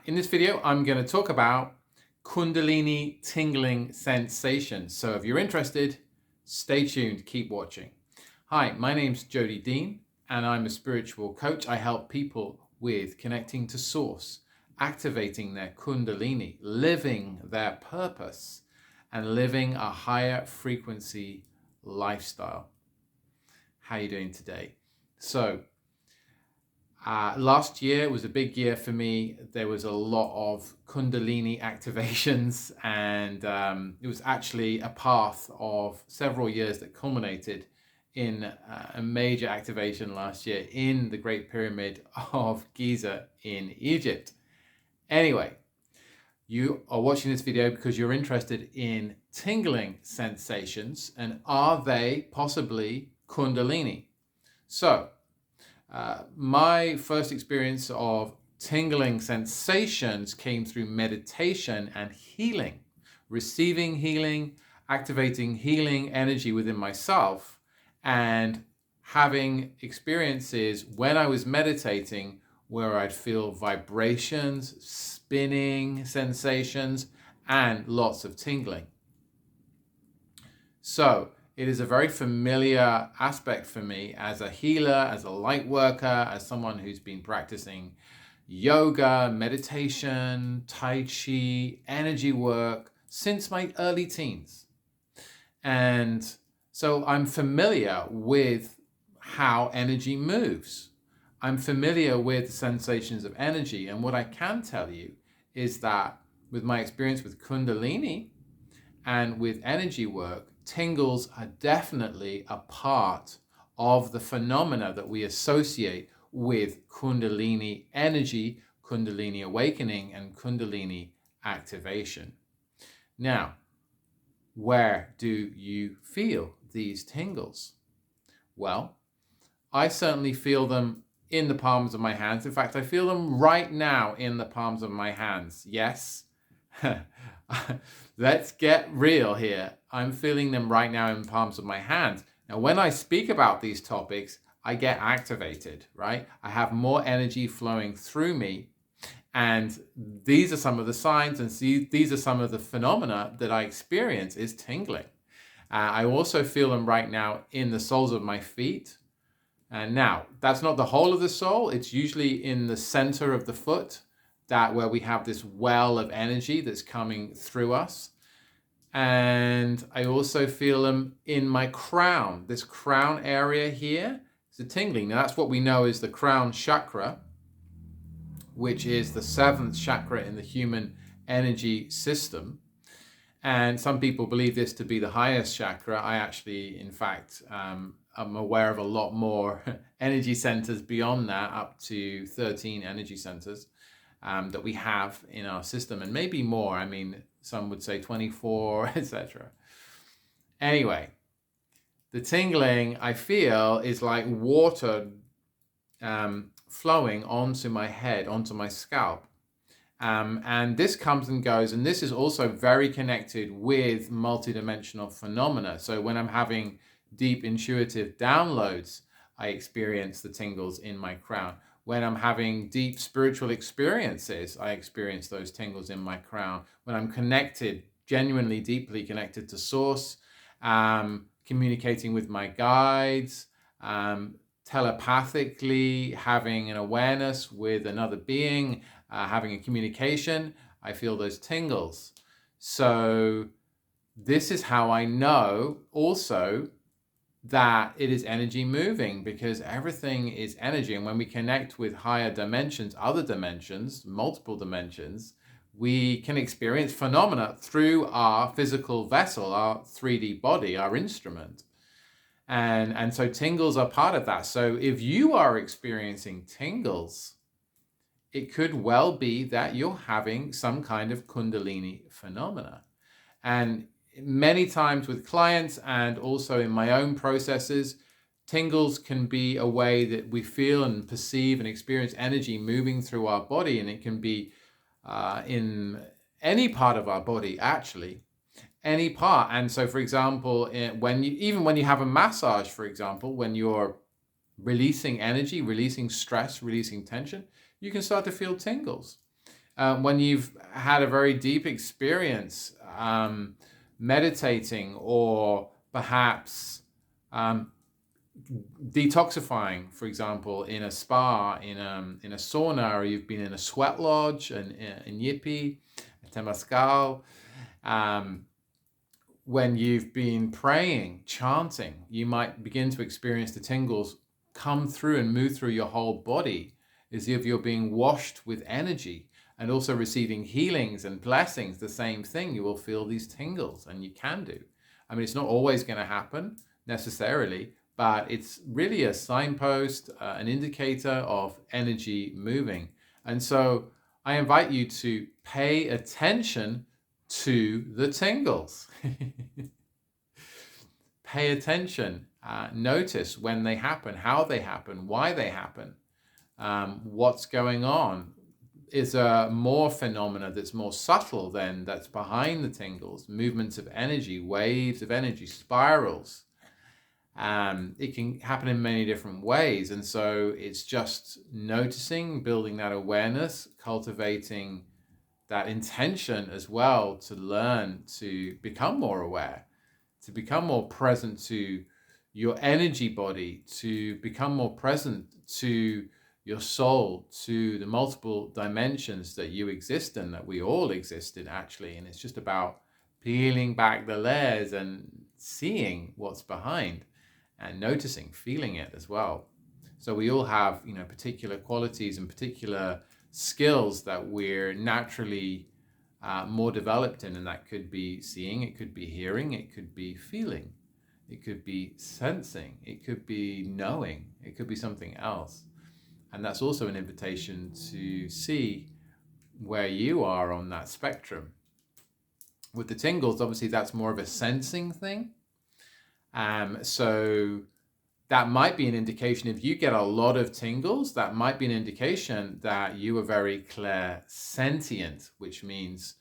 In this video, I'm going to talk about Kundalini tingling sensations. So if you're interested, stay tuned, keep watching. Hi, my name's Jody Deane, and I'm a spiritual coach. I help people with connecting to source, activating their Kundalini, living their purpose, and living a higher frequency lifestyle. How are you doing today? So, last year was a big year for me. There was a lot of Kundalini activations, and it was actually a path of several years that culminated in a major activation last year in the Great Pyramid of Giza in Egypt. Anyway, you are watching this video because you're interested in tingling sensations, and are they possibly Kundalini? So, my first experience of tingling sensations came through meditation and healing, receiving healing, activating healing energy within myself, and having experiences when I was meditating where I'd feel vibrations, spinning sensations, and lots of tingling. So, it is a very familiar aspect for me as a healer, as a light worker, as someone who's been practicing yoga, meditation, Tai Chi, energy work since my early teens. And so I'm familiar with how energy moves. I'm familiar with the sensations of energy. And what I can tell you is that with my experience with Kundalini and with energy work, tingles are definitely a part of the phenomena that we associate with Kundalini energy, Kundalini awakening, and Kundalini activation. Now, where do you feel these tingles? Well, I certainly feel them in the palms of my hands. In fact, I feel them right now in the palms of my hands. Yes. Let's get real here. I'm feeling them right now in the palms of my hands. Now, when I speak about these topics, I get activated, right? I have more energy flowing through me. And these are some of the signs, and these are some of the phenomena that I experience is tingling. I also feel them right now in the soles of my feet. And now, that's not the whole of the sole. It's usually in the center of the foot, that where we have this well of energy that's coming through us. And I also feel them in my crown. This crown area here is a tingling. Now that's what we know is the crown chakra, which is the seventh chakra in the human energy system. And some people believe this to be the highest chakra. I actually, in fact, I'm aware of a lot more energy centers beyond that, up to 13 energy centers that we have in our system, and maybe more. I mean, some would say 24, etc. Anyway, the tingling I feel is like water flowing onto my head, onto my scalp. And this comes and goes, and this is also very connected with multidimensional phenomena. So when I'm having deep intuitive downloads, I experience the tingles in my crown. When I'm having deep spiritual experiences, I experience those tingles in my crown. When I'm connected, genuinely deeply connected to source, communicating with my guides, telepathically having an awareness with another being, having a communication, I feel those tingles. So this is how I know also that it is energy moving, because everything is energy. And when we connect with higher dimensions, other dimensions, multiple dimensions, we can experience phenomena through our physical vessel, our 3D body, our instrument. And so tingles are part of that. So if you are experiencing tingles, it could well be that you're having some kind of Kundalini phenomena. And many times with clients and also in my own processes, tingles can be a way that we feel and perceive and experience energy moving through our body. And it can be in any part of our body, actually, any part. And so, for example, when you have a massage, for example, when you're releasing energy, releasing stress, releasing tension, you can start to feel tingles. when you've had a very deep experience meditating, or perhaps detoxifying, for example, in a spa, in a sauna, or you've been in a sweat lodge, in Yipi, Temescal. When you've been praying, chanting, you might begin to experience the tingles come through and move through your whole body, as if you're being washed with energy, and also receiving healings and blessings. The same thing, you will feel these tingles, and you can do. I mean, it's not always going to happen necessarily, but it's really a signpost, an indicator of energy moving. And so I invite you to pay attention to the tingles. Pay attention, notice when they happen, how they happen, why they happen, what's going on. Is a more phenomena that's more subtle than that's behind the tingles, movements of energy, waves of energy, spirals. It can happen in many different ways. And so it's just noticing, building that awareness, cultivating that intention as well, to learn to become more aware, to become more present to your energy body, to become more present to your soul, to the multiple dimensions that you exist in, that we all exist in actually. And it's just about peeling back the layers and seeing what's behind, and noticing, feeling it as well. So we all have, particular qualities and particular skills that we're naturally more developed in, and that could be seeing, it could be hearing, it could be feeling, it could be sensing, it could be knowing, it could be something else. And that's also an invitation to see where you are on that spectrum. With the tingles, obviously that's more of a sensing thing. So that might be an indication, if you get a lot of tingles, that might be an indication that you are very clairsentient, which means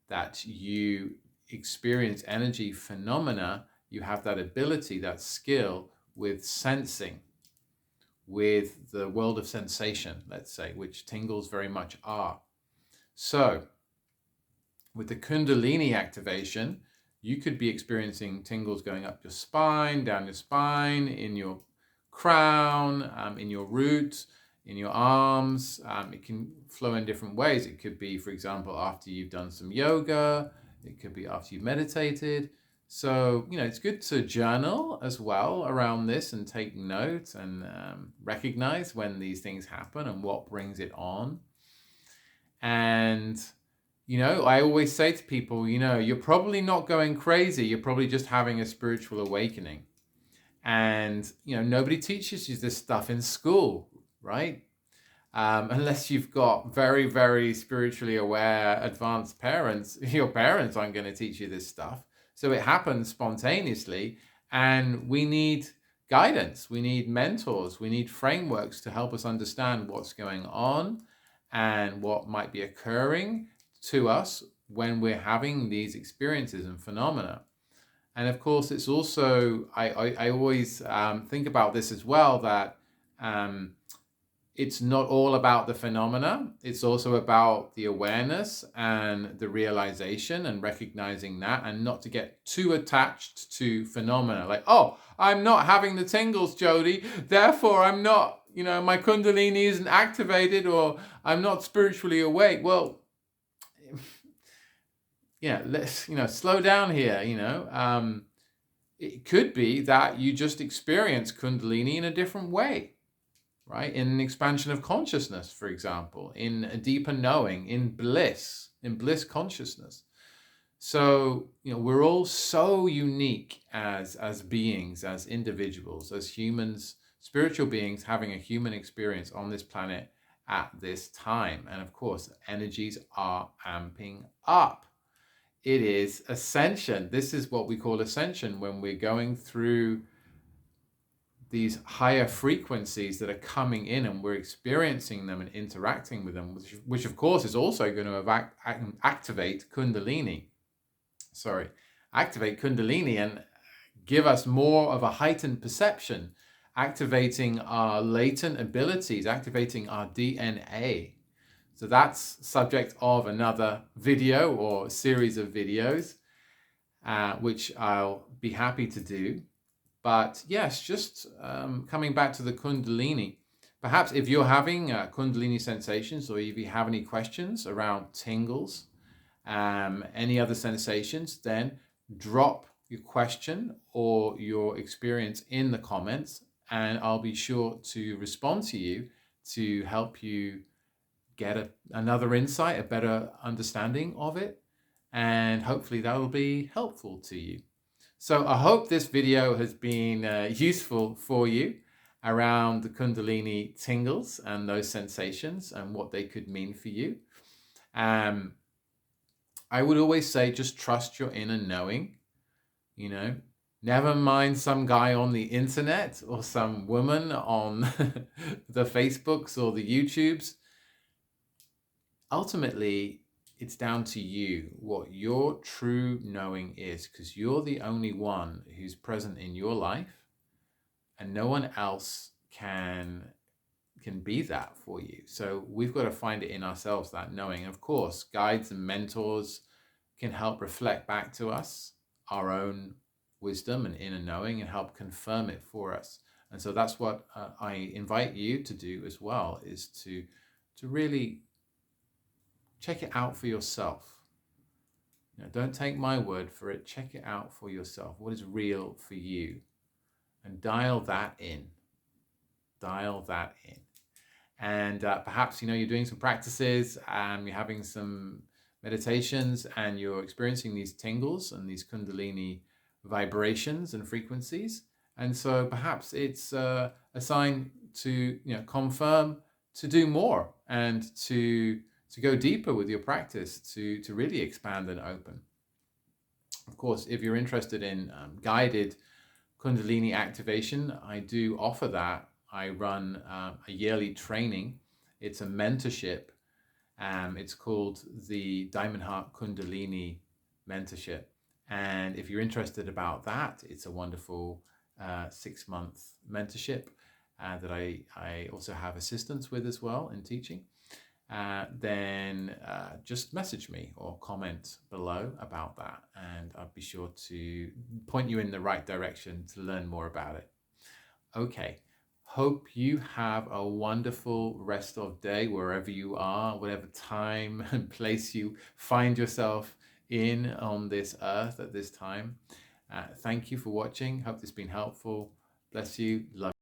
that you experience energy phenomena. You have that ability, that skill with sensing, with the world of sensation, let's say, which tingles very much are. So with the Kundalini activation, you could be experiencing tingles going up your spine, down your spine, in your crown, in your roots, in your arms. It can flow in different ways. It could be, for example, after you've done some yoga. It could be after you've meditated. So, it's good to journal as well around this, and take note, and recognize when these things happen and what brings it on. And I always say to people, you're probably not going crazy. You're probably just having a spiritual awakening. And, nobody teaches you this stuff in school, right? Unless you've got very, very spiritually aware, advanced parents. Your parents aren't going to teach you this stuff. So it happens spontaneously. And we need guidance. We need mentors. We need frameworks to help us understand what's going on and what might be occurring to us when we're having these experiences and phenomena. And of course, it's also, I always think about this as well, that it's not all about the phenomena. It's also about the awareness and the realization, and recognizing that, and not to get too attached to phenomena. Like, oh, I'm not having the tingles, Jody, therefore I'm not, my Kundalini isn't activated, or I'm not spiritually awake. Well, let's, slow down here, It could be that you just experience Kundalini in a different way, right? In an expansion of consciousness, for example, in a deeper knowing, in bliss consciousness. So, we're all so unique as beings, as individuals, as humans, spiritual beings having a human experience on this planet at this time. And of course, energies are amping up. It is ascension. This is what we call ascension, when we're going through these higher frequencies that are coming in, and we're experiencing them and interacting with them, which of course is also going to activate Kundalini. Activate Kundalini and give us more of a heightened perception, activating our latent abilities, activating our DNA. So that's subject of another video or series of videos, which I'll be happy to do. But yes, just coming back to the Kundalini, perhaps if you're having Kundalini sensations, or if you have any questions around tingles, any other sensations, then drop your question or your experience in the comments, and I'll be sure to respond to you to help you get another insight, a better understanding of it, and hopefully that will be helpful to you. So I hope this video has been useful for you around the Kundalini tingles and those sensations and what they could mean for you. I would always say, just trust your inner knowing, never mind some guy on the internet or some woman on the Facebooks or the YouTubes. Ultimately, it's down to you what your true knowing is, because you're the only one who's present in your life, and no one else can be that for you. So we've got to find it in ourselves, that knowing. Of course, guides and mentors can help reflect back to us our own wisdom and inner knowing and help confirm it for us. And so that's what I invite you to do as well, is to really check it out for yourself. Don't take my word for it. Check it out for yourself. What is real for you? And dial that in. Dial that in. And perhaps, you're doing some practices and you're having some meditations and you're experiencing these tingles and these Kundalini vibrations and frequencies. And so perhaps it's a sign to, confirm to do more and to go deeper with your practice, to really expand and open. Of course, if you're interested in guided Kundalini activation, I do offer that. I run a yearly training. It's a mentorship. It's called the Diamond Heart Kundalini Mentorship. And if you're interested about that, it's a wonderful 6-month mentorship that I also have assistance with as well in teaching. Then just message me or comment below about that, and I'll be sure to point you in the right direction to learn more about it. Okay, hope you have a wonderful rest of day wherever you are, whatever time and place you find yourself in on this earth at this time. Thank you for watching. Hope this has been helpful. Bless you. Love you.